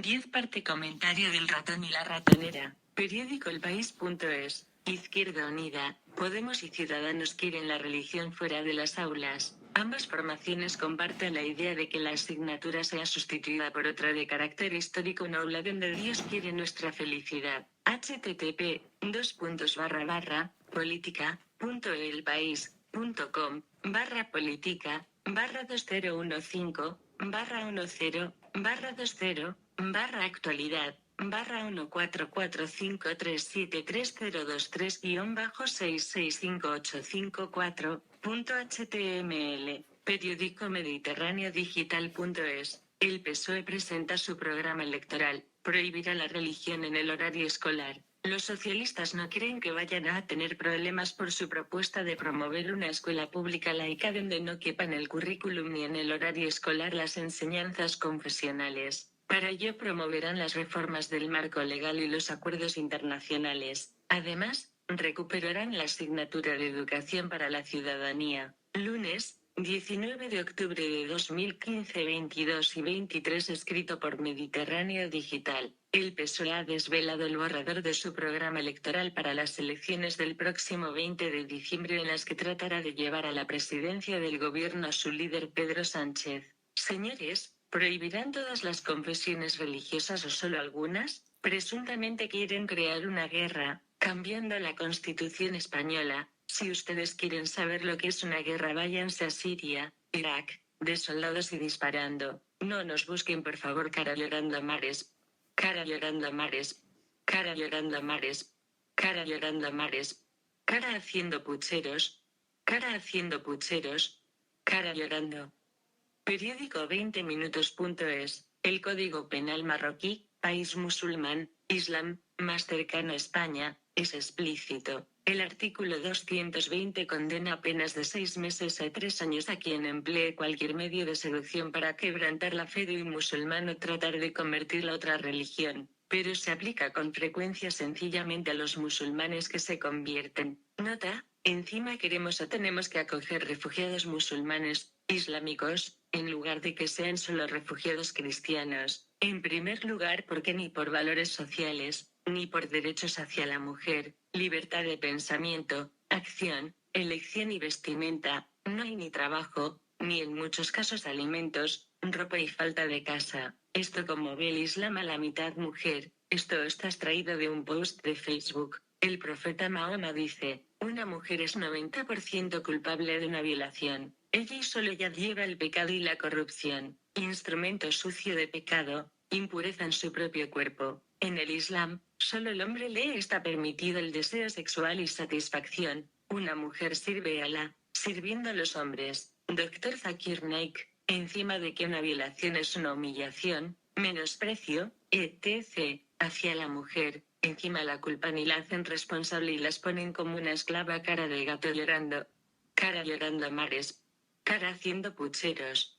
10 parte comentario del ratón y la ratonera. Periódico elpaís.es. Izquierda Unida, Podemos y Ciudadanos quieren la religión fuera de las aulas. Ambas formaciones comparten la idea de que la asignatura sea sustituida por otra de carácter histórico, una aula donde Dios quiere nuestra felicidad. http://política.el-país.com/2040-203455373233-1-6658554.html. Periódico Mediterráneo Digital.es. El PSOE presenta su programa electoral: prohibirá la religión en el horario escolar. Los socialistas no creen que vayan a tener problemas por su propuesta de promover una escuela pública laica donde no quepa en el currículum ni en el horario escolar las enseñanzas confesionales. Para ello promoverán las reformas del marco legal y los acuerdos internacionales. Además, recuperarán la asignatura de Educación para la Ciudadanía. Lunes, 19 de octubre de 2015, 22 y 23, escrito por Mediterráneo Digital. El PSOE ha desvelado el borrador de su programa electoral para las elecciones del próximo 20 de diciembre, en las que tratará de llevar a la presidencia del gobierno a su líder Pedro Sánchez. Señores, ¿prohibirán todas las confesiones religiosas o solo algunas? Presuntamente quieren crear una guerra, cambiando la Constitución española. Si ustedes quieren saber lo que es una guerra, váyanse a Siria, Irak, de soldados y disparando. No nos busquen, por favor. Cara llorando a mares. Cara llorando a mares. Cara llorando a mares. Cara llorando a mares. Cara haciendo pucheros. Cara haciendo pucheros. Cara llorando. Periódico 20minutos.es. El Código Penal marroquí, país musulmán, Islam, más cercano a España, es explícito. El artículo 220 condena penas de 6 meses a 3 años a quien emplee cualquier medio de seducción para quebrantar la fe de un musulmán o tratar de convertirla a otra religión, pero se aplica con frecuencia sencillamente a los musulmanes que se convierten. Nota: encima queremos o tenemos que acoger refugiados musulmanes, islámicos, en lugar de que sean solo refugiados cristianos. En primer lugar, porque ni por valores sociales, ni por derechos hacia la mujer, libertad de pensamiento, acción, elección y vestimenta, no hay ni trabajo, ni en muchos casos alimentos, ropa y falta de casa. Esto como ve el Islam a la mitad mujer. Esto está extraído de un post de Facebook. El profeta Mahoma dice: una mujer es 90% culpable de una violación. Ella y solo ella lleva el pecado y la corrupción, instrumento sucio de pecado, impureza en su propio cuerpo. En el Islam, solo el hombre le está permitido el deseo sexual y satisfacción. Una mujer sirve a Alá, sirviendo a los hombres. Dr. Zakir Naik. Encima de que una violación es una humillación, menosprecio, etc., hacia la mujer, encima la culpan y la hacen responsable y las ponen como una esclava. Cara de gato llorando. Cara llorando a mares. Cara haciendo pucheros.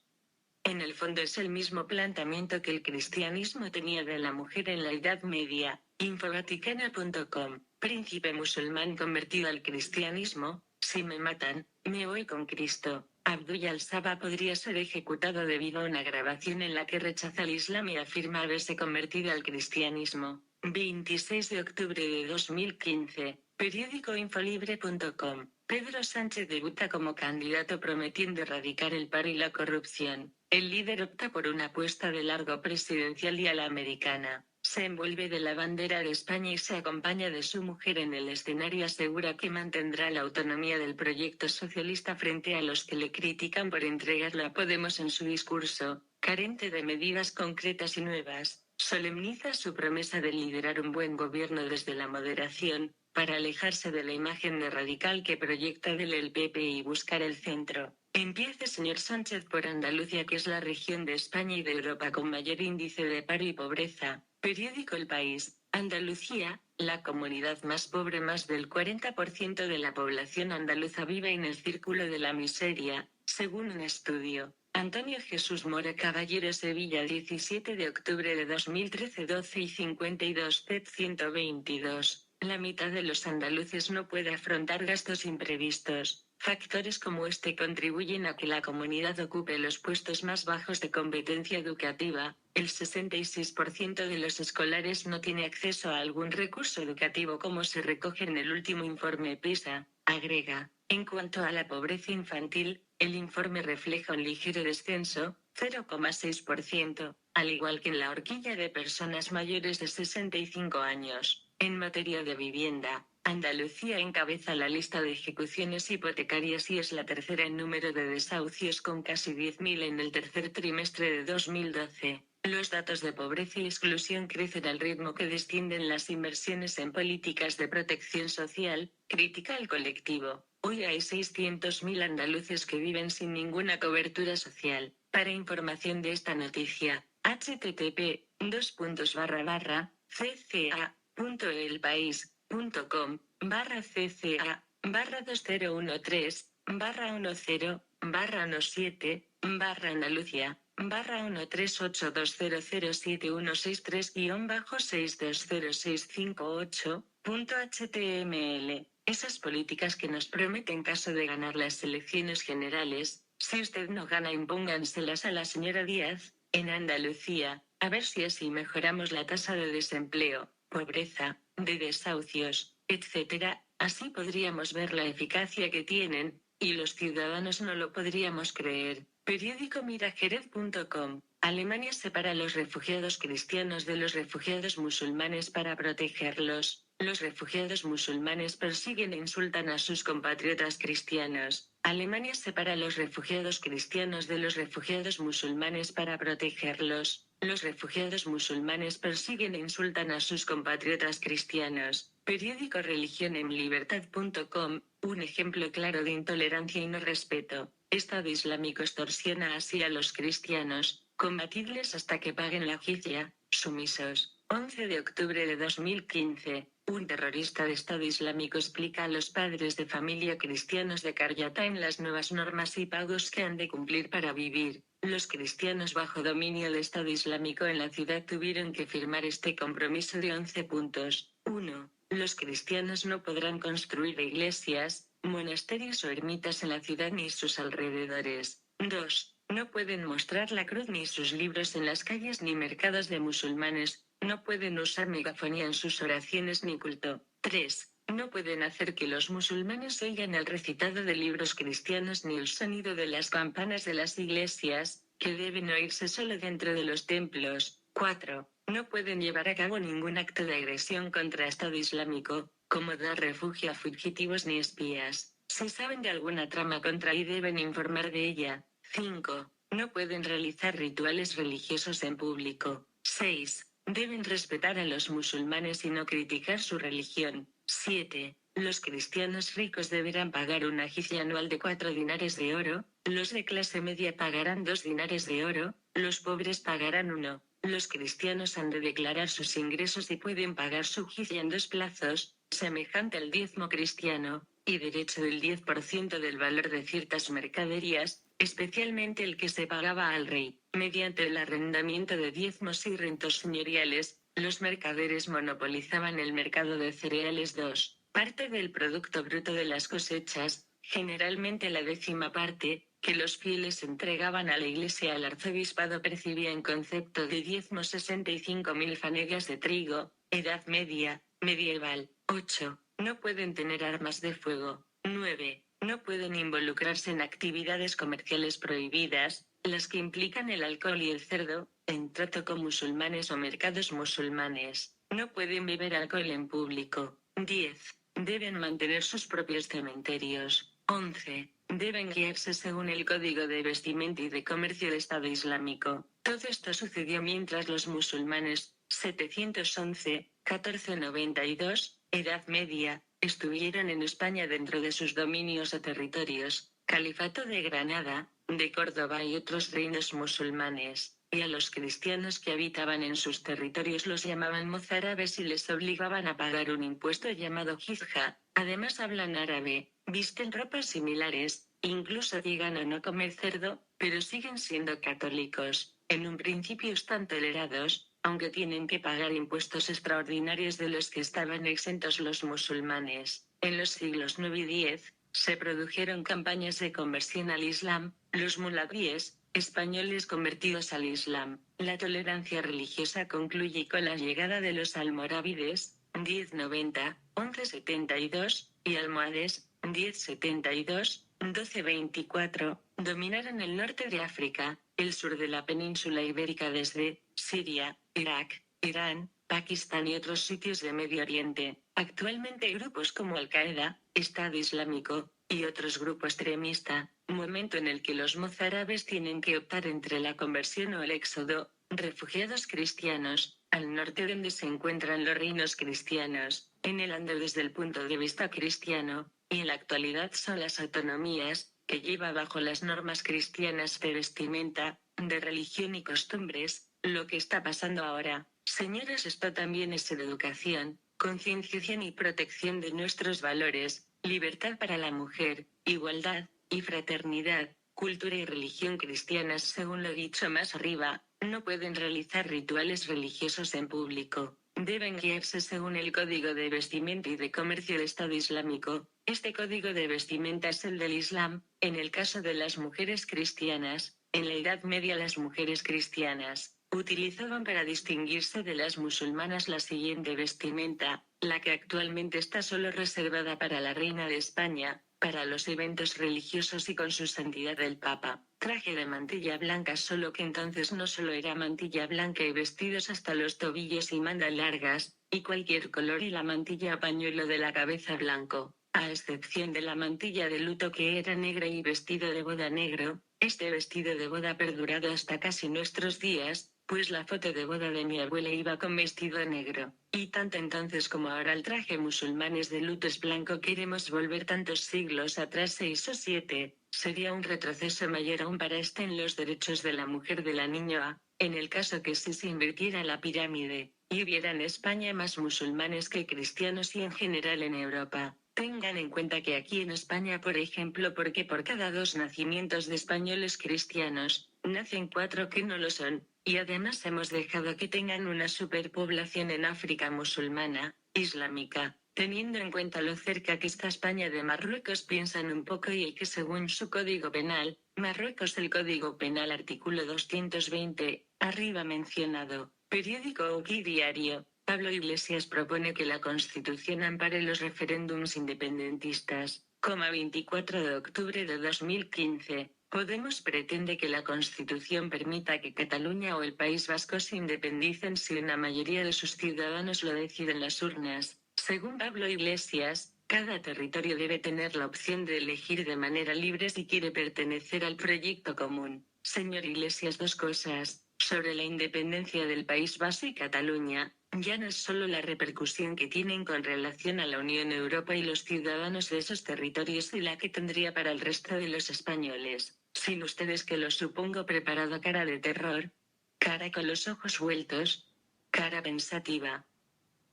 En el fondo es el mismo planteamiento que el cristianismo tenía de la mujer en la Edad Media. Infovaticana.com. Príncipe musulmán convertido al cristianismo: si me matan, me voy con Cristo. Abdul al-Saba podría ser ejecutado debido a una grabación en la que rechaza el Islam y afirma haberse convertido al cristianismo. 26 de octubre de 2015. Periódico Infolibre.com. Pedro Sánchez debuta como candidato prometiendo erradicar el paro y la corrupción. El líder opta por una apuesta de largo presidencial y a la americana. Se envuelve de la bandera de España y se acompaña de su mujer en el escenario. Asegura que mantendrá la autonomía del proyecto socialista frente a los que le critican por entregarlo a Podemos. En su discurso, carente de medidas concretas y nuevas, solemniza su promesa de liderar un buen gobierno desde la moderación, para alejarse de la imagen de radical que proyecta del PP y buscar el centro. Empiece, señor Sánchez, por Andalucía, que es la región de España y de Europa con mayor índice de paro y pobreza. Periódico El País. Andalucía, la comunidad más pobre. Más del 40% de la población andaluza vive en el círculo de la miseria, según un estudio. Antonio Jesús Mora Caballero, Sevilla, 17 de octubre de 2013, 12:52, CEP 122. La mitad de los andaluces no puede afrontar gastos imprevistos. Factores como este contribuyen a que la comunidad ocupe los puestos más bajos de competencia educativa. El 66% de los escolares no tiene acceso a algún recurso educativo como se recoge en el último informe PISA, agrega. En cuanto a la pobreza infantil, el informe refleja un ligero descenso, 0,6%, al igual que en la horquilla de personas mayores de 65 años. En materia de vivienda, Andalucía encabeza la lista de ejecuciones hipotecarias y es la tercera en número de desahucios con casi 10.000 en el tercer trimestre de 2012. Los datos de pobreza y exclusión crecen al ritmo que descienden las inversiones en políticas de protección social, critica el colectivo. Hoy hay 600.000 andaluces que viven sin ninguna cobertura social. Para información de esta noticia, http://cca.elpaís.com/cc/103/107/62065.html. Esas políticas que nos prometen caso de ganar las elecciones generales. Si usted no gana, impónganselas a la señora Díaz, en Andalucía, a ver si así mejoramos la tasa de desempleo, pobreza, de desahucios, etc. Así podríamos ver la eficacia que tienen, y los ciudadanos no lo podríamos creer. Periódico mirajerez.com. Alemania separa a los refugiados cristianos de los refugiados musulmanes para protegerlos. Los refugiados musulmanes persiguen e insultan a sus compatriotas cristianos. Alemania separa a los refugiados cristianos de los refugiados musulmanes para protegerlos. Los refugiados musulmanes persiguen e insultan a sus compatriotas cristianos. Periódico religionemlibertad.com, un ejemplo claro de intolerancia y no respeto. Estado Islámico extorsiona así a los cristianos. Combatidles hasta que paguen la jizya, sumisos. 11 de octubre de 2015. Un terrorista de Estado Islámico explica a los padres de familia cristianos de Qaryatayn las nuevas normas y pagos que han de cumplir para vivir. Los cristianos bajo dominio del Estado Islámico en la ciudad tuvieron que firmar este compromiso de 11 puntos. 1. Los cristianos no podrán construir iglesias, monasterios o ermitas en la ciudad ni sus alrededores. 2. No pueden mostrar la cruz ni sus libros en las calles ni mercados de musulmanes. No pueden usar megafonía en sus oraciones ni culto. 3. No pueden hacer que los musulmanes oigan el recitado de libros cristianos ni el sonido de las campanas de las iglesias, que deben oírse solo dentro de los templos. 4. No pueden llevar a cabo ningún acto de agresión contra Estado Islámico, como dar refugio a fugitivos ni espías. Si saben de alguna trama contra y deben informar de ella. 5. No pueden realizar rituales religiosos en público. 6. Deben respetar a los musulmanes y no criticar su religión. 7. Los cristianos ricos deberán pagar una jizya anual de 4 dinares de oro, los de clase media pagarán 2 dinares de oro, los pobres pagarán 1. Los cristianos han de declarar sus ingresos y pueden pagar su jizya en 2 plazos, semejante al diezmo cristiano, y derecho del 10% del valor de ciertas mercaderías, especialmente el que se pagaba al rey. Mediante el arrendamiento de diezmos y rentos señoriales, los mercaderes monopolizaban el mercado de cereales. 2. Parte del producto bruto de las cosechas, generalmente la 10ª parte, que los fieles entregaban a la iglesia. El arzobispado percibía en concepto de diezmo 65.000 fanegas de trigo. Edad media, medieval. 8. No pueden tener armas de fuego. 9. No pueden involucrarse en actividades comerciales prohibidas, las que implican el alcohol y el cerdo, en trato con musulmanes o mercados musulmanes. No pueden beber alcohol en público. 10. Deben mantener sus propios cementerios. 11. Deben guiarse según el Código de Vestimenta y de Comercio del Estado Islámico. Todo esto sucedió mientras los musulmanes, 711, 1492, Edad Media, estuvieron en España dentro de sus dominios o territorios, Califato de Granada, de Córdoba y otros reinos musulmanes, y a los cristianos que habitaban en sus territorios los llamaban mozárabes y les obligaban a pagar un impuesto llamado jizya. Además hablan árabe, visten ropas similares, incluso llegan a no comer cerdo, pero siguen siendo católicos. En un principio están tolerados, aunque tienen que pagar impuestos extraordinarios de los que estaban exentos los musulmanes. En los siglos 9 y 10, Se produjeron campañas de conversión al Islam, los muladíes, españoles convertidos al Islam. La tolerancia religiosa concluye con la llegada de los almorávides, 1090, 1172, y almohades, 1072, 1224, dominaron el norte de África, el sur de la península ibérica desde Siria, Irak, Irán, Pakistán y otros sitios de Medio Oriente. Actualmente grupos como Al-Qaeda, Estado Islámico, y otros grupos extremista, momento en el que los mozárabes tienen que optar entre la conversión o el éxodo, refugiados cristianos, al norte donde se encuentran los reinos cristianos, en el Ando desde el punto de vista cristiano, y en la actualidad son las autonomías, que lleva bajo las normas cristianas de vestimenta, de religión y costumbres, lo que está pasando ahora. Señores, esto también es educación, concienciación y protección de nuestros valores, libertad para la mujer, igualdad, y fraternidad, cultura y religión cristianas. Según lo dicho más arriba, no pueden realizar rituales religiosos en público. Deben guiarse según el Código de Vestimenta y de Comercio del Estado Islámico. Este código de vestimenta es el del Islam. En el caso de las mujeres cristianas, en la Edad Media las mujeres cristianas utilizaban para distinguirse de las musulmanas la siguiente vestimenta, la que actualmente está solo reservada para la reina de España, para los eventos religiosos y con su santidad el Papa. Traje de mantilla blanca, solo que entonces no solo era mantilla blanca y vestidos hasta los tobillos y mandas largas, y cualquier color, y la mantilla o pañuelo de la cabeza blanco, a excepción de la mantilla de luto que era negra y vestido de boda negro. Este vestido de boda ha perdurado hasta casi nuestros días, pues la foto de boda de mi abuela iba con vestido negro, y tanto entonces como ahora el traje musulmanes de luto es blanco. Queremos volver tantos siglos atrás, 6 o 7, sería un retroceso mayor aún para en los derechos de la mujer, de la niña, en el caso que si se invirtiera la pirámide, y hubiera en España más musulmanes que cristianos y en general en Europa. Tengan en cuenta que aquí en España, por ejemplo, porque por cada 2 nacimientos de españoles cristianos, nacen 4 que no lo son, y además hemos dejado que tengan una superpoblación en África musulmana, islámica. Teniendo en cuenta lo cerca que está España de Marruecos, piensan un poco y que según su código penal, Marruecos, el Código Penal artículo 220, arriba mencionado, periódico Uki Diario, Pablo Iglesias propone que la Constitución ampare los referéndums independentistas. 24 de octubre de 2015. Podemos pretende que la Constitución permita que Cataluña o el País Vasco se independicen si una mayoría de sus ciudadanos lo deciden las urnas. Según Pablo Iglesias, cada territorio debe tener la opción de elegir de manera libre si quiere pertenecer al proyecto común. Señor Iglesias, 2 cosas. Sobre la independencia del País Vasco y Cataluña, ya no es solo la repercusión que tienen con relación a la Unión Europea y los ciudadanos de esos territorios y la que tendría para el resto de los españoles, sin ustedes, que lo supongo preparado, cara de terror, cara con los ojos vueltos, cara pensativa.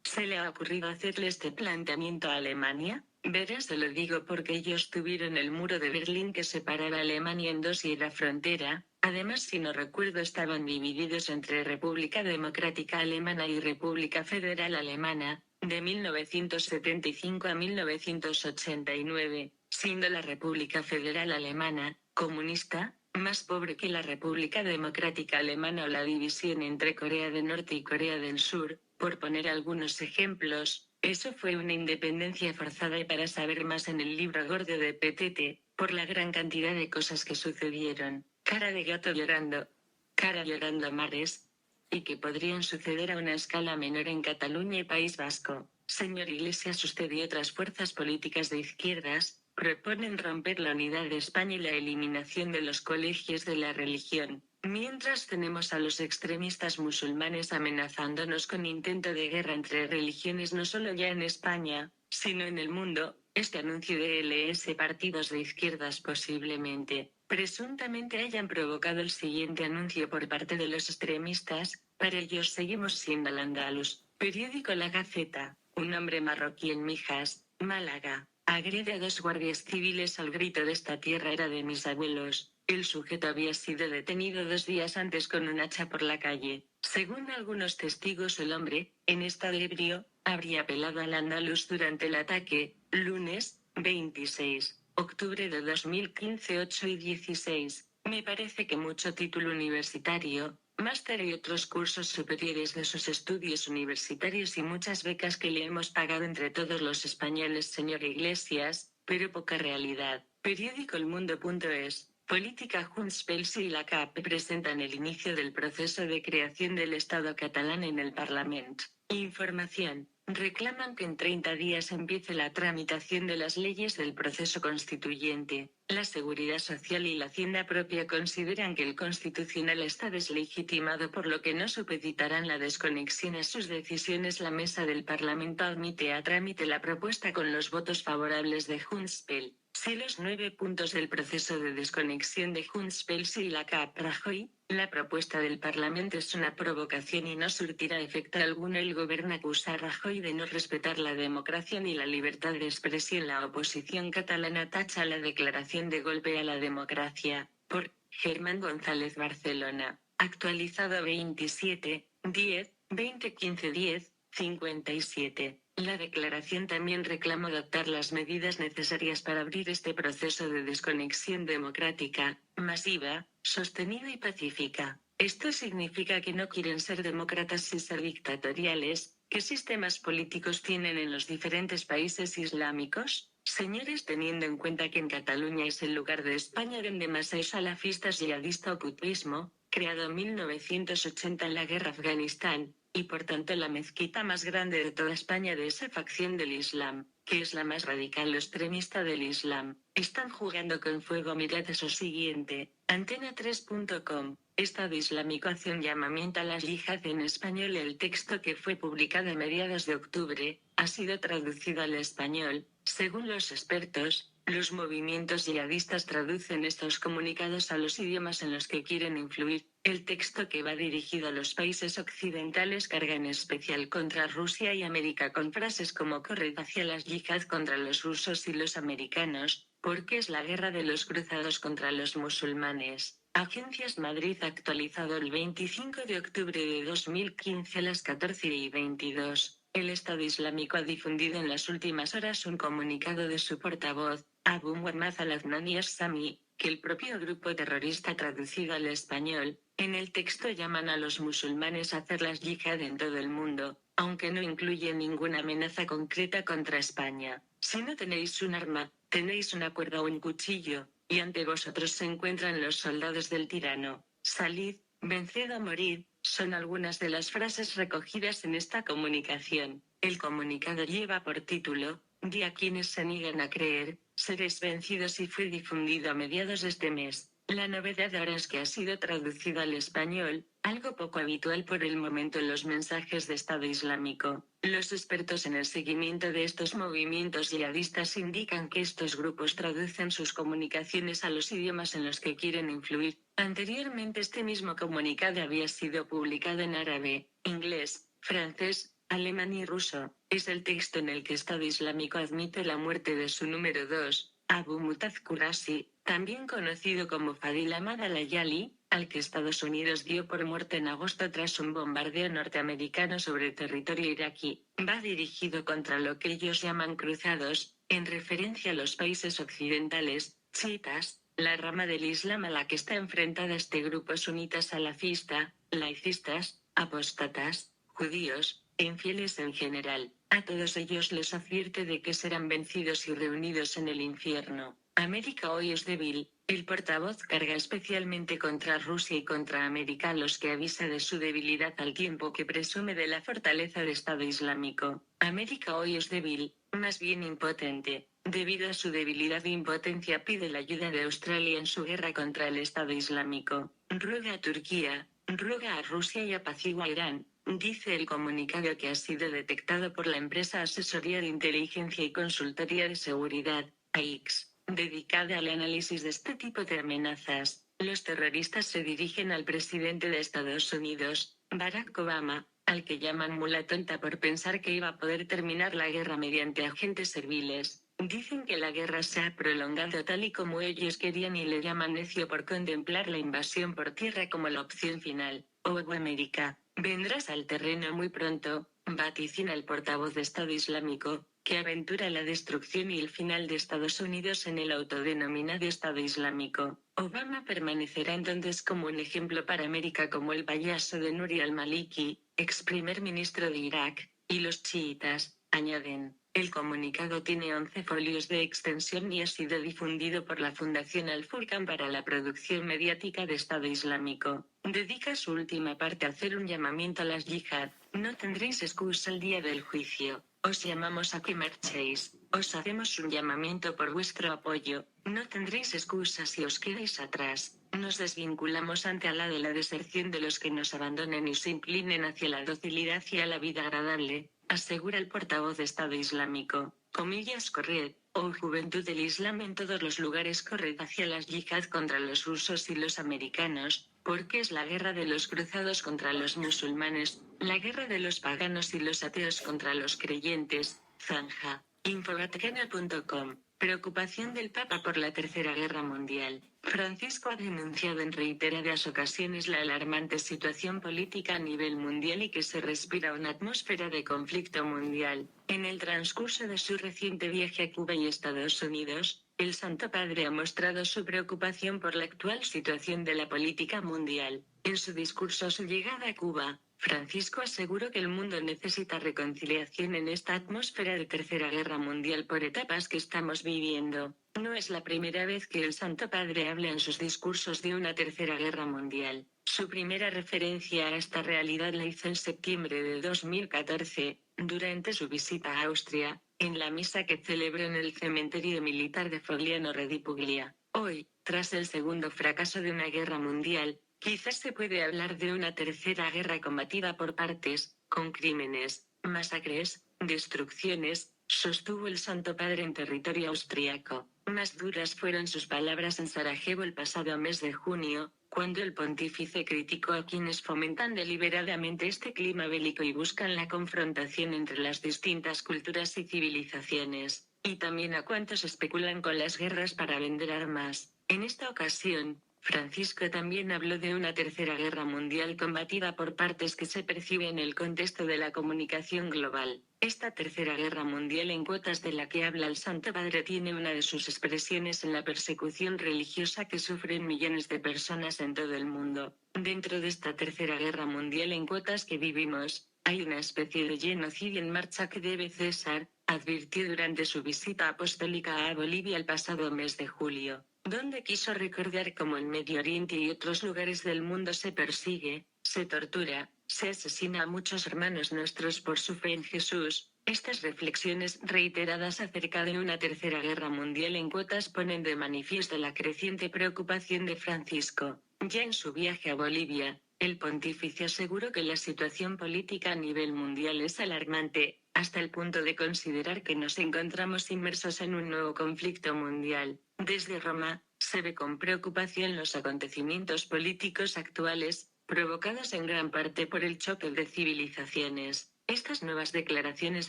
¿Se le ha ocurrido hacerle este planteamiento a Alemania? Verás, te lo digo porque ellos tuvieron el muro de Berlín que separaba a Alemania en dos y era frontera. Además, si no recuerdo, estaban divididos entre República Democrática Alemana y República Federal Alemana, de 1975 a 1989, siendo la República Federal Alemana, comunista, más pobre que la República Democrática Alemana o la división entre Corea del Norte y Corea del Sur, por poner algunos ejemplos. Eso fue una independencia forzada, y para saber más en el libro gordo de Petete, por la gran cantidad de cosas que sucedieron. Cara de gato llorando. Cara llorando a mares. Y que podrían suceder a una escala menor en Cataluña y País Vasco. Señor Iglesias, usted y otras fuerzas políticas de izquierdas proponen romper la unidad de España y la eliminación de los colegios de la religión. Mientras tenemos a los extremistas musulmanes amenazándonos con intento de guerra entre religiones, no solo ya en España, sino en el mundo. Este anuncio de LS partidos de izquierdas posiblemente, presuntamente hayan provocado el siguiente anuncio por parte de los extremistas. Para ellos seguimos siendo Al-Andalus. Periódico La Gaceta. Un hombre marroquí en Mijas, Málaga, agrede a 2 guardias civiles al grito: de esta tierra era de mis abuelos. El sujeto había sido detenido 2 días antes con un hacha por la calle. Según algunos testigos, el hombre, en estado ebrio, habría apelado al andaluz durante el ataque, lunes, 26 octubre de 2015 8 y 16. Me parece que mucho título universitario, máster y otros cursos superiores de sus estudios universitarios y muchas becas que le hemos pagado entre todos los españoles, señor Iglesias, pero poca realidad. Periódico El Mundo.es. Política. Junts pel Sí y la CAP presentan el inicio del proceso de creación del Estado catalán en el Parlamento. Información. Reclaman que en 30 días empiece la tramitación de las leyes del proceso constituyente. La Seguridad Social y la Hacienda Propia consideran que el Constitucional está deslegitimado, por lo que no supeditarán la desconexión a sus decisiones. La mesa del Parlamento admite a trámite la propuesta con los votos favorables de Junts pel Sí. Los 9 puntos del proceso de desconexión de Junts pel Sí y la CAP. Rajoy. La propuesta del Parlamento es una provocación y no surtirá efecto alguno. El gobierno acusa a Rajoy de no respetar la democracia ni la libertad de expresión. La oposición catalana tacha la declaración de golpe a la democracia. Por Germán González. Barcelona. Actualizado 27/10/2015 10:57. La declaración también reclama adoptar las medidas necesarias para abrir este proceso de desconexión democrática, masiva, sostenida y pacífica. Esto significa que no quieren ser demócratas sin ser dictatoriales. ¿Qué sistemas políticos tienen en los diferentes países islámicos? Señores, teniendo en cuenta que en Cataluña es el lugar de España donde más hay salafistas, yihadista o qutbismo, creado en 1980 en la guerra Afganistán, y por tanto la mezquita más grande de toda España de esa facción del Islam, que es la más radical o extremista del Islam, están jugando con fuego. Mirad eso siguiente. Antena3.com. Estado Islámico hace un llamamiento a la yihad en español. El texto, que fue publicado a mediados de octubre, ha sido traducido al español. Según los expertos, los movimientos yihadistas traducen estos comunicados a los idiomas en los que quieren influir. El texto, que va dirigido a los países occidentales, carga en especial contra Rusia y América con frases como corred hacia la yihad contra los rusos y los americanos, porque es la guerra de los cruzados contra los musulmanes. Agencias Madrid. Actualizado el 25 de octubre de 2015 a las 14:22. El Estado Islámico ha difundido en las últimas horas un comunicado de su portavoz, Abu Muhammad al-Adnani as-Sami, que el propio grupo terrorista traducido al español. En el texto llaman a los musulmanes a hacer la yihad en todo el mundo, aunque no incluye ninguna amenaza concreta contra España. Si no tenéis un arma, tenéis una cuerda o un cuchillo, y ante vosotros se encuentran los soldados del tirano. Salid, venced o morid, son algunas de las frases recogidas en esta comunicación. El comunicado lleva por título: Di a quienes se niegan a creer, seréis vencidos, y fue difundido a mediados de este mes. La novedad ahora es que ha sido traducido al español, algo poco habitual por el momento en los mensajes de Estado Islámico. Los expertos en el seguimiento de estos movimientos yihadistas indican que estos grupos traducen sus comunicaciones a los idiomas en los que quieren influir. Anteriormente este mismo comunicado había sido publicado en árabe, inglés, francés, alemán y ruso. Es el texto en el que Estado Islámico admite la muerte de su número 2, Abu Mu'taz Qurasi, también conocido como Fadil Ahmad al-Ayali, al que Estados Unidos dio por muerto en agosto tras un bombardeo norteamericano sobre territorio iraquí. Va dirigido contra lo que ellos llaman cruzados, en referencia a los países occidentales, chiitas, la rama del Islam a la que está enfrentada este grupo sunita salafista, laicistas, apóstatas, judíos, e infieles en general. A todos ellos les advierte de que serán vencidos y reunidos en el infierno. América hoy es débil. El portavoz carga especialmente contra Rusia y contra América, a los que avisa de su debilidad al tiempo que presume de la fortaleza de Estado Islámico. América hoy es débil, más bien impotente. Debido a su debilidad e impotencia pide la ayuda de Australia en su guerra contra el Estado Islámico. Ruega a Turquía, ruega a Rusia y apacigua a Irán, dice el comunicado, que ha sido detectado por la empresa Asesoría de Inteligencia y Consultoría de Seguridad, AIX, dedicada al análisis de este tipo de amenazas. Los terroristas se dirigen al presidente de Estados Unidos, Barack Obama, al que llaman mula tonta por pensar que iba a poder terminar la guerra mediante agentes serviles. Dicen que la guerra se ha prolongado tal y como ellos querían y le llaman necio por contemplar la invasión por tierra como la opción final. América, vendrás al terreno muy pronto, vaticina el portavoz de Estado Islámico. que aventura la destrucción y el final de Estados Unidos en el autodenominado Estado Islámico. Obama permanecerá entonces como un ejemplo para América como el payaso de Nuri al-Maliki, ex primer ministro de Irak, y los chiitas, añaden. El comunicado tiene 11 folios de extensión y ha sido difundido por la Fundación Al-Furqan para la producción mediática de Estado Islámico. Dedica su última parte a hacer un llamamiento a las yihad. No tendréis excusa el día del juicio. Os llamamos a que marchéis. Os hacemos un llamamiento por vuestro apoyo. No tendréis excusa si os quedáis atrás. Nos desvinculamos ante Alá de la deserción de los que nos abandonen y se inclinen hacia la docilidad y a la vida agradable, asegura el portavoz de Estado Islámico. Comillas, corred, oh juventud del Islam en todos los lugares, corred hacia las yihad contra los rusos y los americanos, porque es la guerra de los cruzados contra los musulmanes, la guerra de los paganos y los ateos contra los creyentes. Zanja. Infovaticana.com. Preocupación del Papa por la Tercera Guerra Mundial. Francisco ha denunciado en reiteradas ocasiones la alarmante situación política a nivel mundial y que se respira una atmósfera de conflicto mundial. En el transcurso de su reciente viaje a Cuba y Estados Unidos, el Santo Padre ha mostrado su preocupación por la actual situación de la política mundial. En su discurso a su llegada a Cuba, Francisco aseguró que el mundo necesita reconciliación en esta atmósfera de Tercera Guerra Mundial por etapas que estamos viviendo. No es la primera vez que el Santo Padre habla en sus discursos de una Tercera Guerra Mundial. Su primera referencia a esta realidad la hizo en septiembre de 2014, durante su visita a Austria, en la misa que celebró en el cementerio militar de Fogliano Redipuglia. Hoy, tras el segundo fracaso de una guerra mundial, quizás se puede hablar de una tercera guerra combatida por partes, con crímenes, masacres, destrucciones, sostuvo el Santo Padre en territorio austriaco. Más duras fueron sus palabras en Sarajevo el pasado mes de junio, cuando el pontífice criticó a quienes fomentan deliberadamente este clima bélico y buscan la confrontación entre las distintas culturas y civilizaciones, y también a cuantos especulan con las guerras para vender armas. En esta ocasión, Francisco también habló de una tercera guerra mundial combatida por partes que se percibe en el contexto de la comunicación global. Esta tercera guerra mundial en cuotas de la que habla el Santo Padre tiene una de sus expresiones en la persecución religiosa que sufren millones de personas en todo el mundo. Dentro de esta tercera guerra mundial en cuotas que vivimos, hay una especie de genocidio en marcha que debe cesar, advirtió durante su visita apostólica a Bolivia el pasado mes de julio, donde quiso recordar cómo en Medio Oriente y otros lugares del mundo se persigue, se tortura, se asesina a muchos hermanos nuestros por su fe en Jesús. Estas reflexiones reiteradas acerca de una tercera guerra mundial en cuotas ponen de manifiesto la creciente preocupación de Francisco. Ya en su viaje a Bolivia, el pontífice aseguró que la situación política a nivel mundial es alarmante, hasta el punto de considerar que nos encontramos inmersos en un nuevo conflicto mundial. Desde Roma, se ve con preocupación los acontecimientos políticos actuales, provocados en gran parte por el choque de civilizaciones. Estas nuevas declaraciones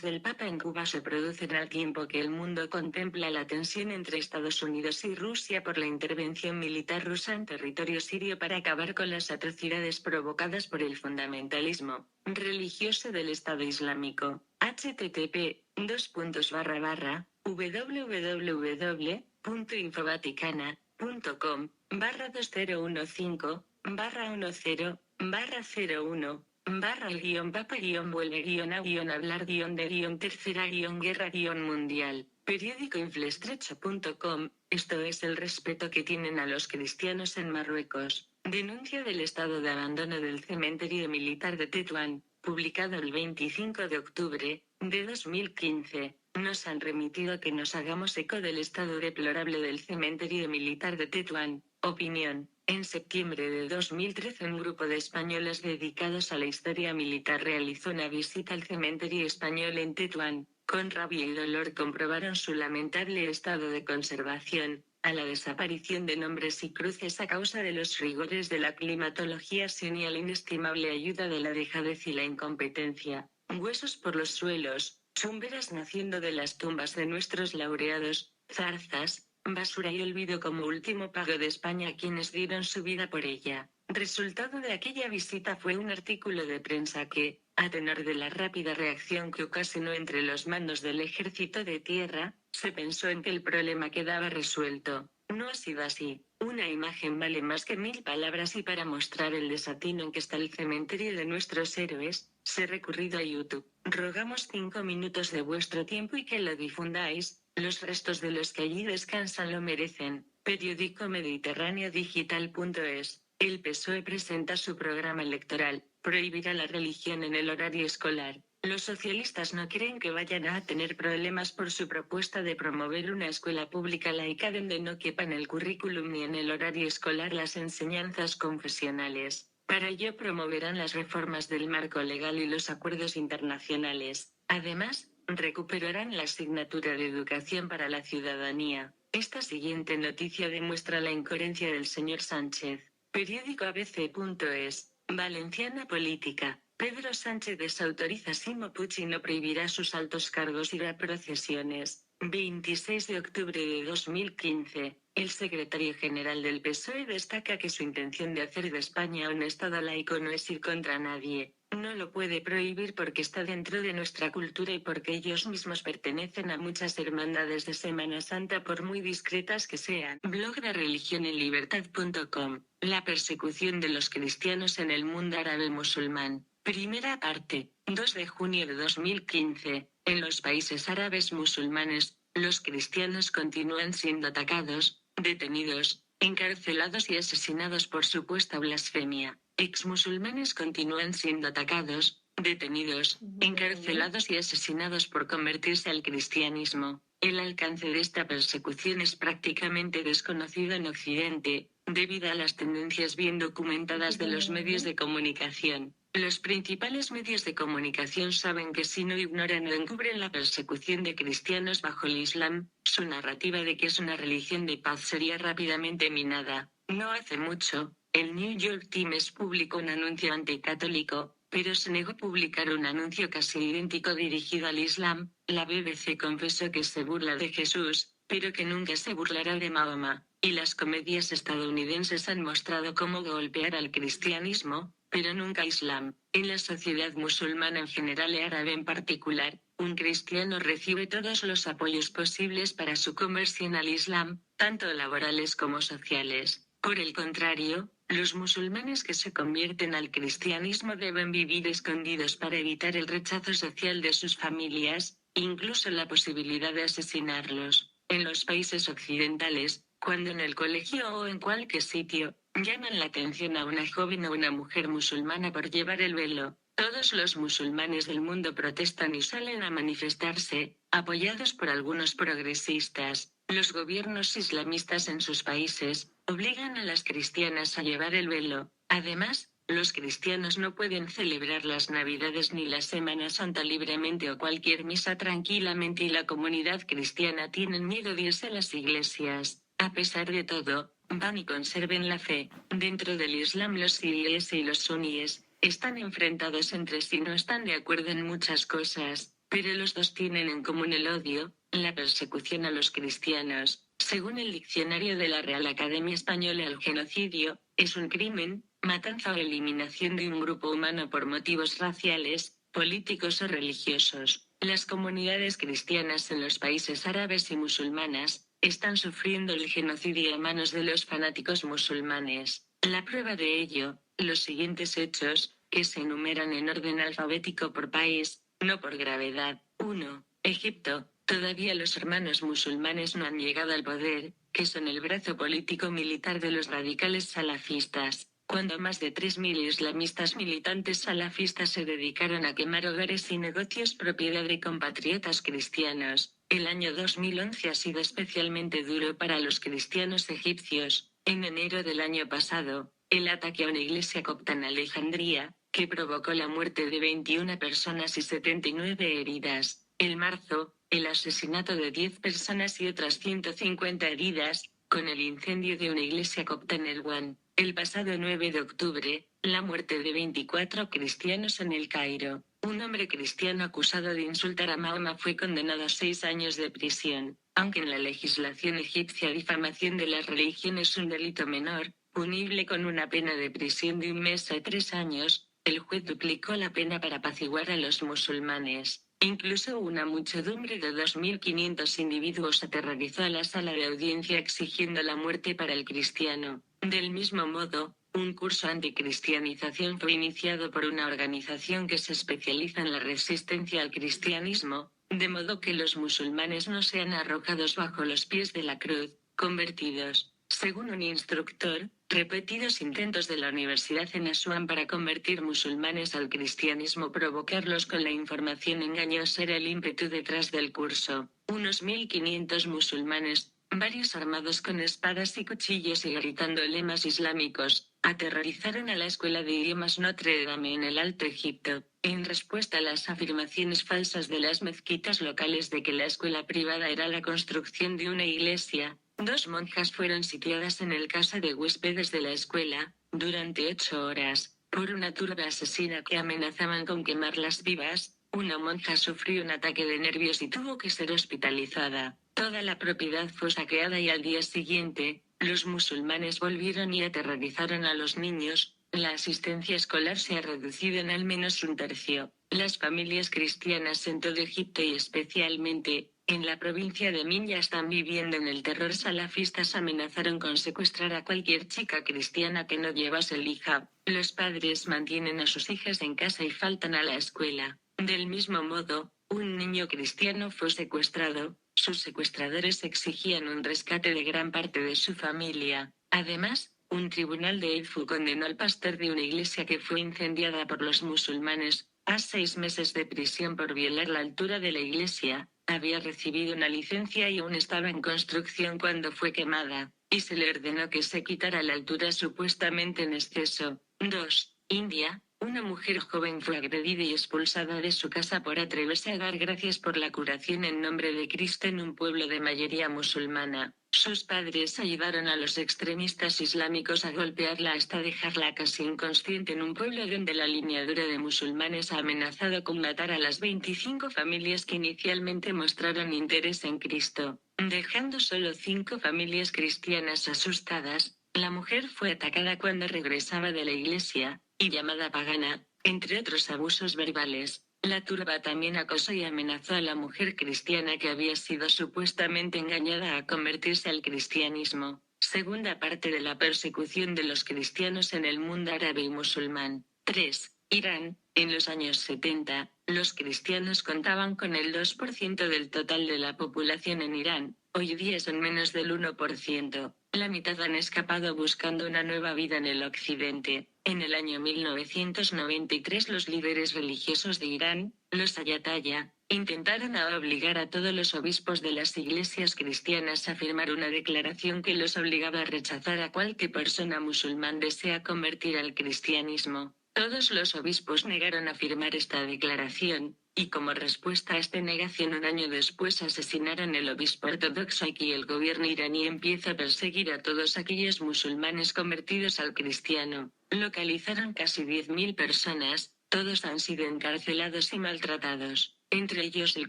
del Papa en Cuba se producen al tiempo que el mundo contempla la tensión entre Estados Unidos y Rusia por la intervención militar rusa en territorio sirio para acabar con las atrocidades provocadas por el fundamentalismo religioso del Estado Islámico. http://www.infovaticanA.com/015/010-hablar-de-guerra-mundial. Periódico inflestrecho.com. Esto es el respeto que tienen a los cristianos en Marruecos. Denuncia del estado de abandono del cementerio militar de Tetuán, publicado el 25 de octubre de 2015. Nos han remitido que nos hagamos eco del estado deplorable del cementerio militar de Tetuán. Opinión. En septiembre de 2013 un grupo de españoles dedicados a la historia militar realizó una visita al cementerio español en Tetuán. Con rabia y dolor comprobaron su lamentable estado de conservación, a la desaparición de nombres y cruces a causa de los rigores de la climatología se unía la inestimable ayuda de la dejadez y la incompetencia. Huesos por los suelos, chumberas naciendo de las tumbas de nuestros laureados, zarzas, basura y olvido como último pago de España a quienes dieron su vida por ella. Resultado de aquella visita fue un artículo de prensa que, a tenor de la rápida reacción que ocasionó entre los mandos del ejército de tierra, se pensó en que el problema quedaba resuelto. No ha sido así. Una imagen vale más que 1000 palabras y para mostrar el desatino en que está el cementerio de nuestros héroes, se recurrido a YouTube. Rogamos 5 minutos de vuestro tiempo y que lo difundáis, los restos de los que allí descansan lo merecen. Periódico Mediterráneo Digital.es. El PSOE presenta su programa electoral, prohibirá la religión en el horario escolar. Los socialistas no creen que vayan a tener problemas por su propuesta de promover una escuela pública laica donde no quepa en el currículum ni en el horario escolar las enseñanzas confesionales. Para ello promoverán las reformas del marco legal y los acuerdos internacionales. Además, recuperarán la asignatura de educación para la ciudadanía. Esta siguiente noticia demuestra la incoherencia del señor Sánchez. Periódico ABC.es. Valenciana Política. Pedro Sánchez desautoriza Ximo Puig y no prohibirá sus altos cargos y procesiones. 26 de octubre de 2015. El secretario general del PSOE destaca que su intención de hacer de España un Estado laico no es ir contra nadie. No lo puede prohibir porque está dentro de nuestra cultura y porque ellos mismos pertenecen a muchas hermandades de Semana Santa por muy discretas que sean. Blog de religionenlibertad.com. La persecución de los cristianos en el mundo árabe musulmán. Primera parte. 2 de junio de 2015. En los países árabes musulmanes, los cristianos continúan siendo atacados, detenidos, encarcelados y asesinados por supuesta blasfemia. Exmusulmanes continúan siendo atacados, detenidos, encarcelados y asesinados por convertirse al cristianismo. El alcance de esta persecución es prácticamente desconocido en Occidente, debido a las tendencias bien documentadas de los medios de comunicación. Los principales medios de comunicación saben que si no ignoran o encubren la persecución de cristianos bajo el Islam, su narrativa de que es una religión de paz sería rápidamente minada. No hace mucho, el New York Times publicó un anuncio anticatólico, pero se negó a publicar un anuncio casi idéntico dirigido al Islam. La BBC confesó que se burla de Jesús, pero que nunca se burlará de Mahoma, y las comedias estadounidenses han mostrado cómo golpear al cristianismo, pero nunca Islam. En la sociedad musulmana en general y árabe en particular, un cristiano recibe todos los apoyos posibles para su conversión al Islam, tanto laborales como sociales. Por el contrario, los musulmanes que se convierten al cristianismo deben vivir escondidos para evitar el rechazo social de sus familias, incluso la posibilidad de asesinarlos. En los países occidentales, cuando en el colegio o en cualquier sitio, llaman la atención a una joven o una mujer musulmana por llevar el velo, todos los musulmanes del mundo protestan y salen a manifestarse, apoyados por algunos progresistas. Los gobiernos islamistas en sus países obligan a las cristianas a llevar el velo. Además, los cristianos no pueden celebrar las Navidades ni la Semana Santa libremente o cualquier misa tranquilamente y la comunidad cristiana tienen miedo de irse a las iglesias. A pesar de todo, van y conserven la fe. Dentro del Islam los chiíes y los suníes están enfrentados entre sí, no están de acuerdo en muchas cosas, pero los dos tienen en común el odio, la persecución a los cristianos. Según el diccionario de la Real Academia Española, el genocidio es un crimen, matanza o eliminación de un grupo humano por motivos raciales, políticos o religiosos. Las comunidades cristianas en los países árabes y musulmanas están sufriendo el genocidio a manos de los fanáticos musulmanes. La prueba de ello, los siguientes hechos, que se enumeran en orden alfabético por país, no por gravedad. 1. Egipto. Todavía los hermanos musulmanes no han llegado al poder, que son el brazo político-militar de los radicales salafistas. Cuando más de 3.000 islamistas militantes salafistas se dedicaron a quemar hogares y negocios propiedad de compatriotas cristianos, el año 2011 ha sido especialmente duro para los cristianos egipcios. En enero del año pasado, el ataque a una iglesia copta en Alejandría, que provocó la muerte de 21 personas y 79 heridas. En marzo, el asesinato de 10 personas y otras 150 heridas, con el incendio de una iglesia copta en Elwan. El pasado 9 de octubre, la muerte de 24 cristianos en El Cairo. Un hombre cristiano acusado de insultar a Mahoma fue condenado a 6 años de prisión. Aunque en la legislación egipcia difamación de la religión es un delito menor, punible con una pena de prisión de 1 mes a 3 años, el juez duplicó la pena para apaciguar a los musulmanes. Incluso una muchedumbre de 2.500 individuos aterrorizó a la sala de audiencia exigiendo la muerte para el cristiano. Del mismo modo, un curso anticristianización fue iniciado por una organización que se especializa en la resistencia al cristianismo, de modo que los musulmanes no sean arrojados bajo los pies de la cruz, convertidos. Según un instructor, repetidos intentos de la universidad en Asuán para convertir musulmanes al cristianismo provocarlos con la información engañosa era el ímpetu detrás del curso. Unos 1.500 musulmanes, varios armados con espadas y cuchillos y gritando lemas islámicos, aterrorizaron a la escuela de idiomas Notre Dame en el Alto Egipto, en respuesta a las afirmaciones falsas de las mezquitas locales de que la escuela privada era la construcción de una iglesia. 2 monjas fueron sitiadas en el casa de huéspedes de la escuela, durante 8 horas, por una turba asesina que amenazaban con quemarlas vivas. Una monja sufrió un ataque de nervios y tuvo que ser hospitalizada. Toda la propiedad fue saqueada y al día siguiente, los musulmanes volvieron y aterrorizaron a los niños. La asistencia escolar se ha reducido en al menos 1/3. Las familias cristianas en todo Egipto y especialmente en la provincia de Minya están viviendo en el terror. Salafistas amenazaron con secuestrar a cualquier chica cristiana que no llevase el hijab. Los padres mantienen a sus hijas en casa y faltan a la escuela. Del mismo modo, un niño cristiano fue secuestrado. Sus secuestradores exigían un rescate de gran parte de su familia. Además, un tribunal de Edfu condenó al pastor de una iglesia que fue incendiada por los musulmanes a 6 meses de prisión por violar la altura de la iglesia. Había recibido una licencia y aún estaba en construcción cuando fue quemada, y se le ordenó que se quitara la altura supuestamente en exceso. 2. India. Una mujer joven fue agredida y expulsada de su casa por atreverse a dar gracias por la curación en nombre de Cristo en un pueblo de mayoría musulmana. Sus padres ayudaron a los extremistas islámicos a golpearla hasta dejarla casi inconsciente en un pueblo donde la línea dura de musulmanes ha amenazado con matar a las 25 familias que inicialmente mostraron interés en Cristo. Dejando solo 5 familias cristianas asustadas, la mujer fue atacada cuando regresaba de la iglesia, y llamada pagana, entre otros abusos verbales. La turba también acosó y amenazó a la mujer cristiana que había sido supuestamente engañada a convertirse al cristianismo. Segunda parte de la persecución de los cristianos en el mundo árabe y musulmán. 3. Irán. En los años 70, los cristianos contaban con el 2% del total de la población en Irán. Hoy día son menos del 1%. La mitad han escapado buscando una nueva vida en el occidente. En el año 1993 los líderes religiosos de Irán, los ayatollah, intentaron obligar a todos los obispos de las iglesias cristianas a firmar una declaración que los obligaba a rechazar a cualquier persona musulmán desea convertir al cristianismo. Todos los obispos negaron a firmar esta declaración, y como respuesta a esta negación un año después asesinaron el obispo ortodoxo y el gobierno iraní empieza a perseguir a todos aquellos musulmanes convertidos al cristiano. Localizaron casi 10.000 personas, todos han sido encarcelados y maltratados, entre ellos el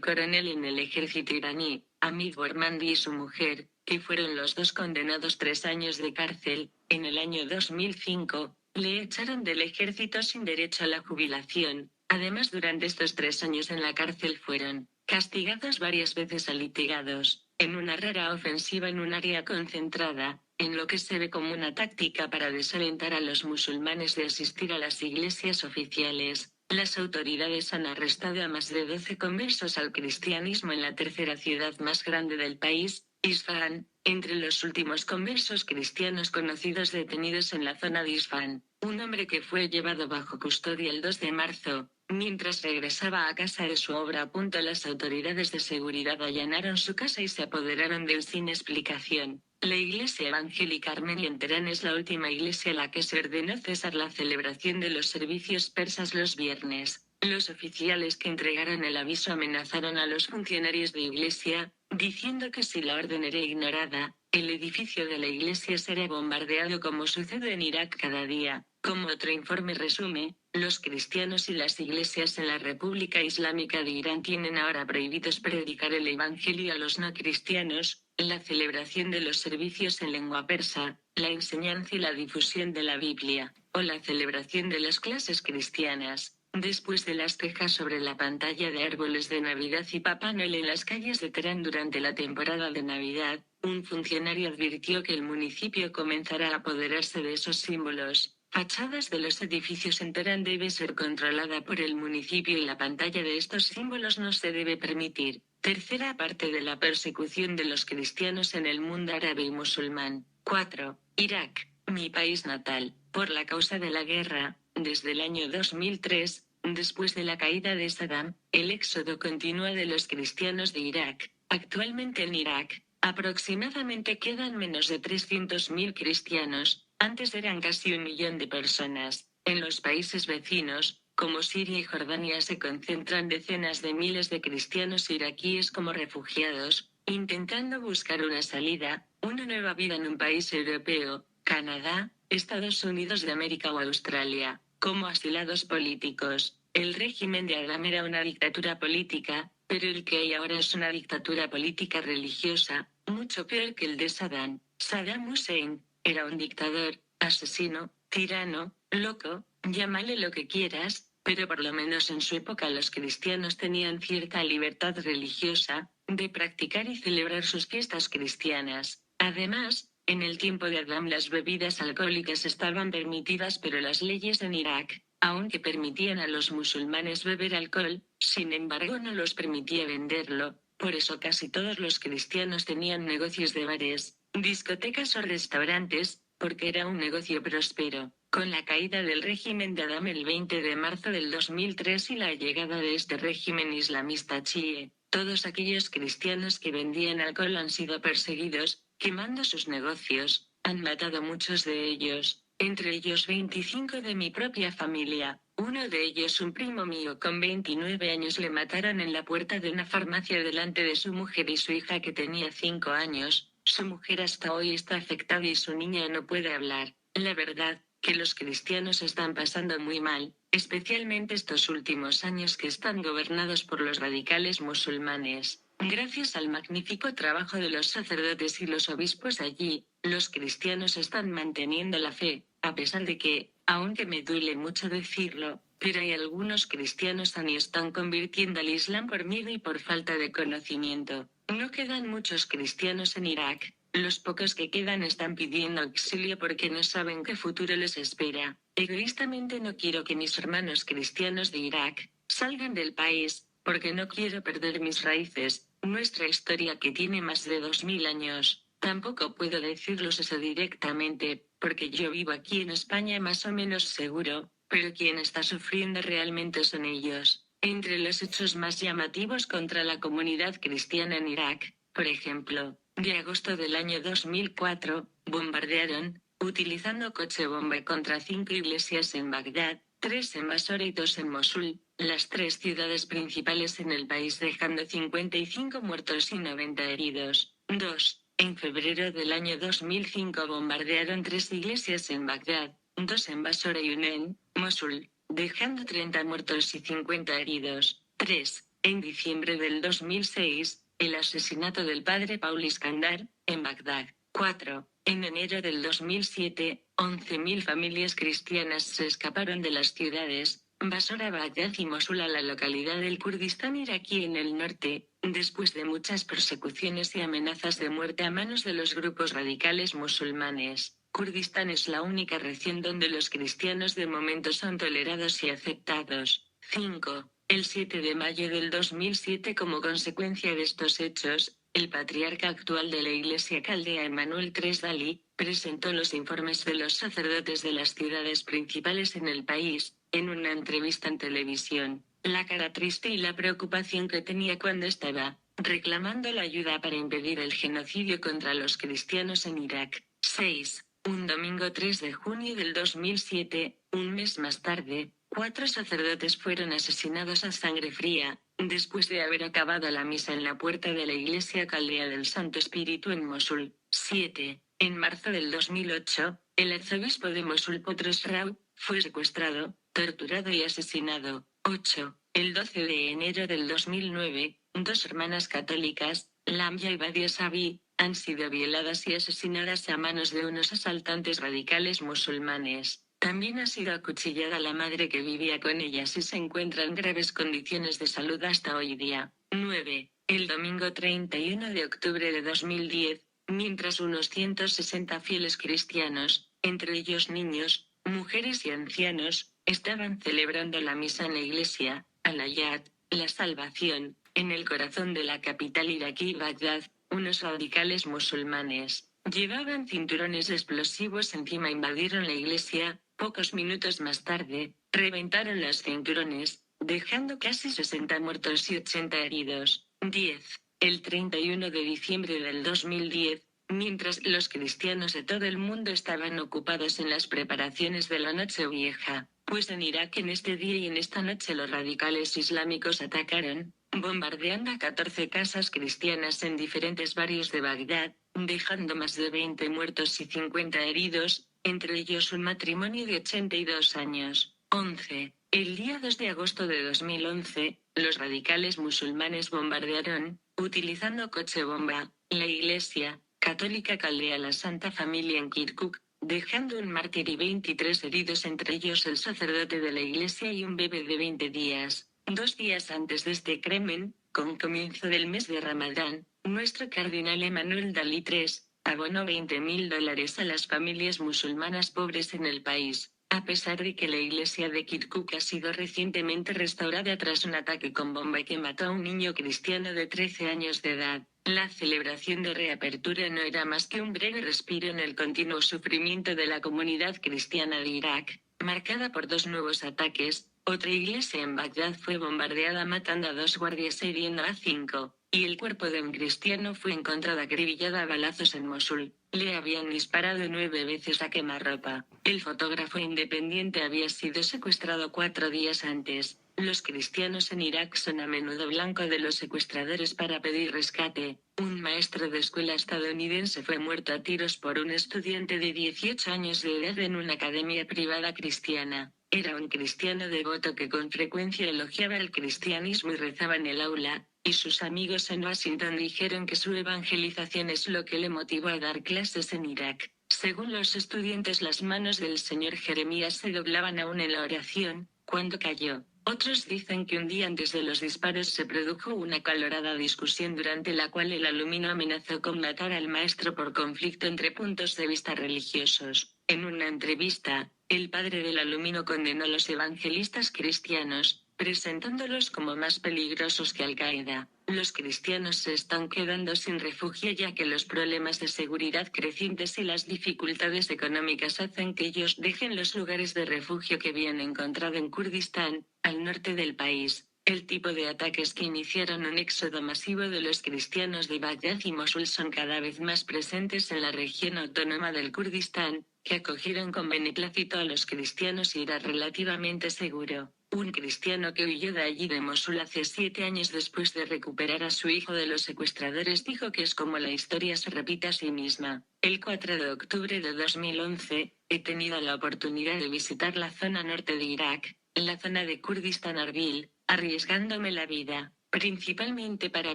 coronel en el ejército iraní, Hamid Bormandi y su mujer, que fueron los dos condenados 3 años de cárcel. En el año 2005, le echaron del ejército sin derecho a la jubilación. Además, durante estos 3 años en la cárcel fueron castigados varias veces a litigados, en una rara ofensiva en un área concentrada, en lo que se ve como una táctica para desalentar a los musulmanes de asistir a las iglesias oficiales. Las autoridades han arrestado a más de 12 conversos al cristianismo en la tercera ciudad más grande del país, Isfahán. Entre los últimos conversos cristianos conocidos detenidos en la zona de Isfahán, un hombre que fue llevado bajo custodia el 2 de marzo, mientras regresaba a casa de su obra a punto, las autoridades de seguridad allanaron su casa y se apoderaron de él sin explicación. La Iglesia Evangélica Armenia en Teherán es la última iglesia a la que se ordenó cesar la celebración de los servicios persas los viernes. Los oficiales que entregaron el aviso amenazaron a los funcionarios de iglesia, diciendo que si la orden era ignorada, el edificio de la iglesia será bombardeado como sucede en Irak cada día. Como otro informe resume, los cristianos y las iglesias en la República Islámica de Irán tienen ahora prohibidos predicar el evangelio a los no cristianos, la celebración de los servicios en lengua persa, la enseñanza y la difusión de la Biblia, o la celebración de las clases cristianas. Después de las quejas sobre la pantalla de árboles de Navidad y Papá Noel en las calles de Teherán durante la temporada de Navidad, un funcionario advirtió que el municipio comenzará a apoderarse de esos símbolos. Fachadas de los edificios en Teherán debe ser controlada por el municipio y la pantalla de estos símbolos no se debe permitir. Tercera parte de la persecución de los cristianos en el mundo árabe y musulmán. 4. Irak, mi país natal. Por la causa de la guerra, desde el año 2003, después de la caída de Saddam, el éxodo continúa de los cristianos de Irak. Actualmente en Irak, aproximadamente quedan menos de 300.000 cristianos, antes eran casi 1 millón de personas. En los países vecinos, como Siria y Jordania, se concentran decenas de miles de cristianos iraquíes como refugiados, intentando buscar una salida, una nueva vida en un país europeo, Canadá, Estados Unidos de América o Australia, como asilados políticos. El régimen de Saddam era una dictadura política, pero el que hay ahora es una dictadura política religiosa, mucho peor que el de Saddam. Saddam Hussein era un dictador, asesino, tirano, loco, llámale lo que quieras, pero por lo menos en su época los cristianos tenían cierta libertad religiosa, de practicar y celebrar sus fiestas cristianas. Además, en el tiempo de Saddam las bebidas alcohólicas estaban permitidas, pero las leyes en Irak, aunque permitían a los musulmanes beber alcohol, sin embargo no los permitía venderlo. Por eso casi todos los cristianos tenían negocios de bares, discotecas o restaurantes, porque era un negocio próspero. Con la caída del régimen de Saddam el 20 de marzo del 2003 y la llegada de este régimen islamista chií, todos aquellos cristianos que vendían alcohol han sido perseguidos, quemando sus negocios. Han matado muchos de ellos, entre ellos 25 de mi propia familia. Uno de ellos, un primo mío con 29 años, le mataron en la puerta de una farmacia delante de su mujer y su hija que tenía 5 años. Su mujer hasta hoy está afectada y su niña no puede hablar. La verdad, que los cristianos están pasando muy mal, especialmente estos últimos años que están gobernados por los radicales musulmanes. Gracias al magnífico trabajo de los sacerdotes y los obispos allí, los cristianos están manteniendo la fe, a pesar de que, aunque me duele mucho decirlo, pero hay algunos cristianos y están convirtiendo al Islam por miedo y por falta de conocimiento. No quedan muchos cristianos en Irak. Los pocos que quedan están pidiendo auxilio porque no saben qué futuro les espera. Egoístamente no quiero que mis hermanos cristianos de Irak salgan del país, porque no quiero perder mis raíces, nuestra historia que tiene más de 2000 años. Tampoco puedo decirlos eso directamente, porque yo vivo aquí en España más o menos seguro, pero quien está sufriendo realmente son ellos. Entre los hechos más llamativos contra la comunidad cristiana en Irak, por ejemplo, de agosto del año 2004, bombardearon, utilizando coche bomba contra 5 iglesias en Bagdad, 3 en Basora y 2 en Mosul, las 3 ciudades principales en el país, dejando 55 muertos y 90 heridos. 2. En febrero del año 2005 bombardearon 3 iglesias en Bagdad, 2 en Basora y 1 en Mosul, dejando 30 muertos y 50 heridos. 3. En diciembre del 2006, el asesinato del padre Paul Iskandar, en Bagdad. 4. En enero del 2007, 11.000 familias cristianas se escaparon de las ciudades Basora, Bagdad y Mosul a la localidad del Kurdistán iraquí en el norte, después de muchas persecuciones y amenazas de muerte a manos de los grupos radicales musulmanes. Kurdistán es la única región donde los cristianos de momento son tolerados y aceptados. 5. El 7 de mayo del 2007, como consecuencia de estos hechos, el patriarca actual de la Iglesia Caldea, Emmanuel III Dalí, presentó los informes de los sacerdotes de las ciudades principales en el país, en una entrevista en televisión. La cara triste y la preocupación que tenía cuando estaba reclamando la ayuda para impedir el genocidio contra los cristianos en Irak. 6. Un domingo 3 de junio del 2007, un mes más tarde, 4 sacerdotes fueron asesinados a sangre fría, después de haber acabado la misa en la puerta de la Iglesia Caldea del Santo Espíritu en Mosul. 7. En marzo del 2008, el arzobispo de Mosul, Potros Rau, fue secuestrado, torturado y asesinado. 8. El 12 de enero del 2009, 2 hermanas católicas, Lamia y Badia Sabi, han sido violadas y asesinadas a manos de unos asaltantes radicales musulmanes. También ha sido acuchillada la madre que vivía con ellas y se encuentra en graves condiciones de salud hasta hoy día. 9. El domingo 31 de octubre de 2010, mientras unos 160 fieles cristianos, entre ellos niños, mujeres y ancianos, estaban celebrando la misa en la iglesia, Al-Ayat, la salvación, en el corazón de la capital iraquí Bagdad, unos radicales musulmanes llevaban cinturones explosivos encima, invadieron la iglesia. Pocos minutos más tarde, reventaron los cinturones, dejando casi 60 muertos y 80 heridos. 10. El 31 de diciembre del 2010, mientras los cristianos de todo el mundo estaban ocupados en las preparaciones de la Nochevieja, pues en Irak en este día y en esta noche los radicales islámicos atacaron, bombardeando a 14 casas cristianas en diferentes barrios de Bagdad, dejando más de 20 muertos y 50 heridos, entre ellos un matrimonio de 82 años. 11. El día 2 de agosto de 2011, los radicales musulmanes bombardearon, utilizando coche bomba, la iglesia católica Caldea la Santa Familia en Kirkuk, dejando un mártir y 23 heridos, entre ellos el sacerdote de la iglesia y un bebé de 20 días. 2 días antes de este crimen, con comienzo del mes de Ramadán, nuestro cardenal Emmanuel Dalí III abonó $20.000 a las familias musulmanas pobres en el país, a pesar de que la iglesia de Kirkuk ha sido recientemente restaurada tras un ataque con bomba que mató a un niño cristiano de 13 años de edad. La celebración de reapertura no era más que un breve respiro en el continuo sufrimiento de la comunidad cristiana de Irak, marcada por 2 nuevos ataques. Otra iglesia en Bagdad fue bombardeada matando a 2 guardias e hiriendo a 5. Y el cuerpo de un cristiano fue encontrado acribillado a balazos en Mosul. Le habían disparado 9 veces a quemarropa. El fotógrafo independiente había sido secuestrado 4 días antes. Los cristianos en Irak son a menudo blanco de los secuestradores para pedir rescate. Un maestro de escuela estadounidense fue muerto a tiros por un estudiante de 18 años de edad en una academia privada cristiana. Era un cristiano devoto que con frecuencia elogiaba el cristianismo y rezaba en el aula, y sus amigos en Washington dijeron que su evangelización es lo que le motivó a dar clases en Irak. Según los estudiantes, las manos del señor Jeremías se doblaban aún en la oración, cuando cayó. Otros dicen que un día antes de los disparos se produjo una acalorada discusión durante la cual el alumno amenazó con matar al maestro por conflicto entre puntos de vista religiosos. En una entrevista, el padre del alumno condenó a los evangelistas cristianos, presentándolos como más peligrosos que Al-Qaeda. Los cristianos se están quedando sin refugio ya que los problemas de seguridad crecientes y las dificultades económicas hacen que ellos dejen los lugares de refugio que habían encontrado en Kurdistán, al norte del país. El tipo de ataques que iniciaron un éxodo masivo de los cristianos de Bagdad y Mosul son cada vez más presentes en la región autónoma del Kurdistán, que acogieron con beneplácito a los cristianos y era relativamente seguro. Un cristiano que huyó de allí de Mosul hace 7 años después de recuperar a su hijo de los secuestradores dijo que es como la historia se repite a sí misma. El 4 de octubre de 2011, he tenido la oportunidad de visitar la zona norte de Irak, la zona de Kurdistán Arbil, arriesgándome la vida, principalmente para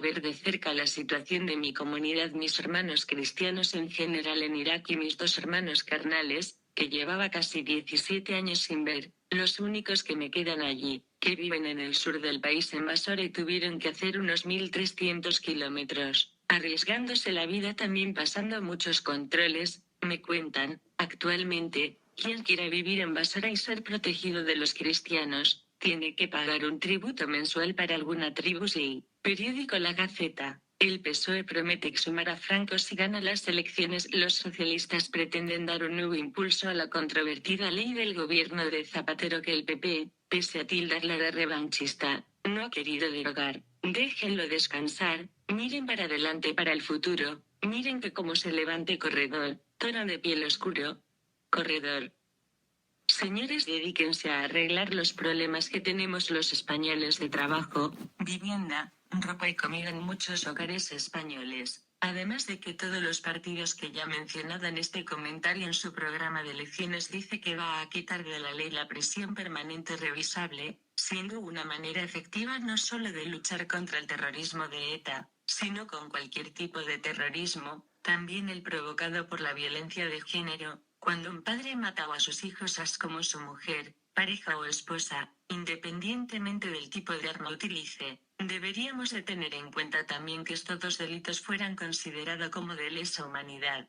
ver de cerca la situación de mi comunidad, mis hermanos cristianos en general en Irak y mis 2 hermanos carnales, que llevaba casi 17 años sin ver, los únicos que me quedan allí, que viven en el sur del país en Basora y tuvieron que hacer unos 1.300 kilómetros, arriesgándose la vida también pasando muchos controles, me cuentan. Actualmente, quien quiera vivir en Basora y ser protegido de los cristianos, tiene que pagar un tributo mensual para alguna tribu. Sí. Periódico La Gaceta. El PSOE promete exhumar a Franco si gana las elecciones. Los socialistas pretenden dar un nuevo impulso a la controvertida ley del gobierno de Zapatero que el PP, pese a tildarla de revanchista, no ha querido derogar. Déjenlo descansar, miren para adelante, para el futuro, miren que como se levante Corredor, tono de piel oscuro. Corredor. Señores, dedíquense a arreglar los problemas que tenemos los españoles de trabajo, vivienda, ropa y comida en muchos hogares españoles. Además de que todos los partidos que ya he mencionado en este comentario en su programa de elecciones dice que va a quitar de la ley la prisión permanente revisable, siendo una manera efectiva no solo de luchar contra el terrorismo de ETA, sino con cualquier tipo de terrorismo, También el provocado por la violencia de género, cuando un padre mataba a sus hijos como su mujer, pareja o esposa, independientemente del tipo de arma utilice. Deberíamos de tener en cuenta también que estos dos delitos fueran considerados como de lesa humanidad,